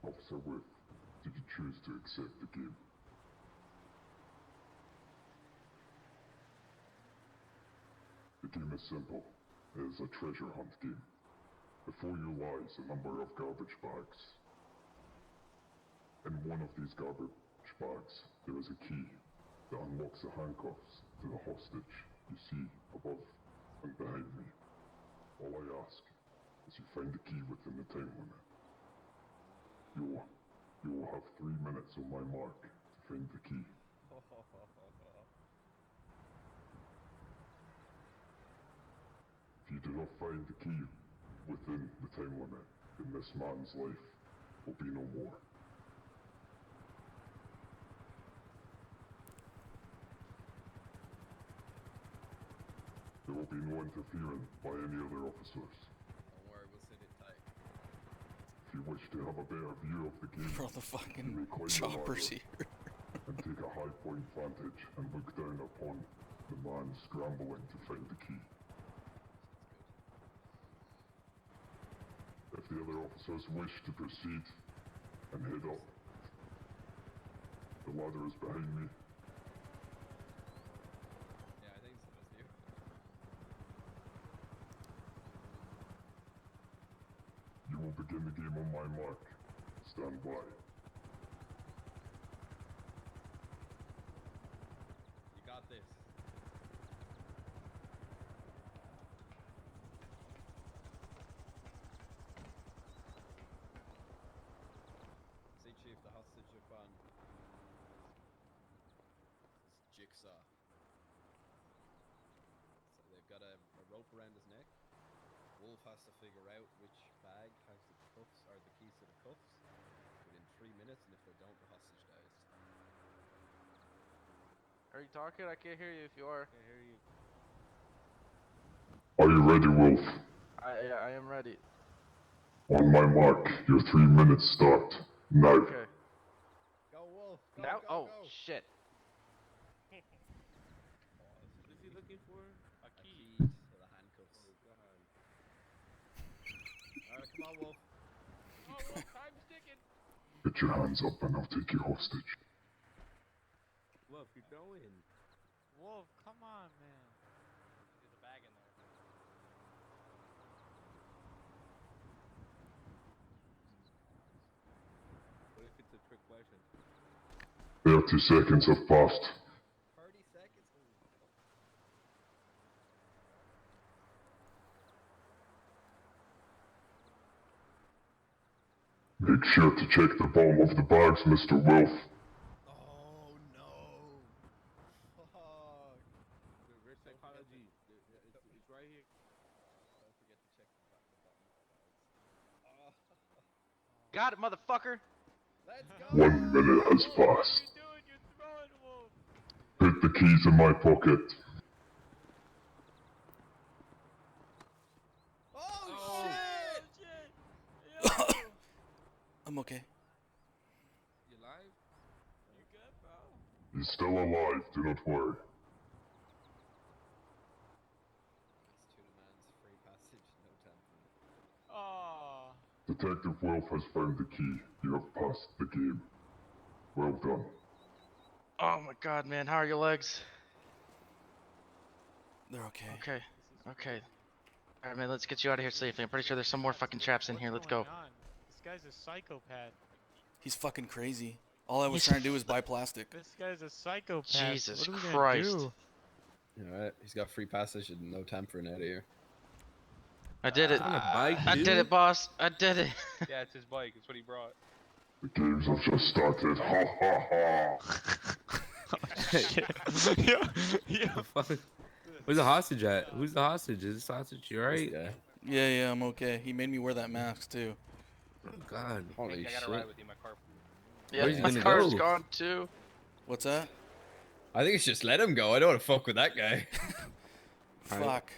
Officer Wolf, did you choose to accept the game? The game is simple. It is a treasure hunt game. Before you lies a number of garbage bags. In one of these garbage bags, there is a key that unlocks the handcuffs to the hostage you see above and behind me. All I ask is you find the key within the time limit. You will have 3 minutes on my mark to find the key. If you do not find the key within the time limit, then this man's life will be no more. There will be no interference by any other officers. Don't worry, we'll sit it tight. If you wish to have a better view of the game, Bro, the fucking chopper's here. and take a high point vantage and look down upon the man scrambling to find the key. If the other officers wish to proceed and head up, the ladder is behind me. Yeah, I think it's supposed to. You will begin the game on my mark. Stand by. You got this. See, Chief, the hostage you found. It's Jigsaw. So they've got a rope around his neck. Wolf has to figure out which bag has the cuffs or the keys to the cuffs within 3 minutes, and if they don't, the hostage dies. Are you talking? I can't hear you if you are. I hear you. Are you ready, Wolf? I am ready. On my mark, your 3 minutes start now. Okay. Go, Wolf! Go, Now? go, Oh, go. shit. What is he looking for? A A key. key to the handcuffs. Alright, come on, Wolf. Oh, well, time's ticking. Put your hands up and I'll take you hostage. Wolf, you're going. Wolf, come on, man. There's a bag in there. What if it's a trick question? 30 seconds have passed. 30 seconds? Holy fuck. Make sure to check the bottom of the bags, Mr. Wolf. Oh no! Fuck! The reverse psychology. It's right here. Don't forget to check the bottom of the bags. Oh. Got it, motherfucker. Let's go! 1 minute has What are passed. you doing? You're throwing, Wolf. Put the keys in my pocket. Oh, shit! Shit. Yo. I'm okay. You live? You good, bro? He's still alive, do not worry. It's two man's free passage, no tampering. Oh. Detective Wolf has found the key. You have passed the game. Well done. Oh my god, man. How are your legs? They're okay. Okay. Okay. Alright, man, let's get you out of here safely. I'm pretty sure there's some more fucking traps in here. Let's go. What's going on? This guy's a psychopath. He's fucking crazy. All I was He's trying to do was buy plastic. This guy's a psychopath. Jesus what are we gonna Christ. do? Alright, he's got free passage and no tampering out of here. I did it. On a bike, I did it, boss. I did it. Yeah, it's his bike. It's what he brought. The games have just started. Ha ha ha. Yo, yo. The fuck? Where's the hostage at? Who's the hostage? Is this hostage you right? Yeah. Yeah, I'm okay. He made me wear that mask too. Oh god. Holy shit. with you, my car. Yeah, Where's he my gonna car's go? gone too. What's that? I think it's just let him go. I don't want to fuck with that guy. Alright. Fuck.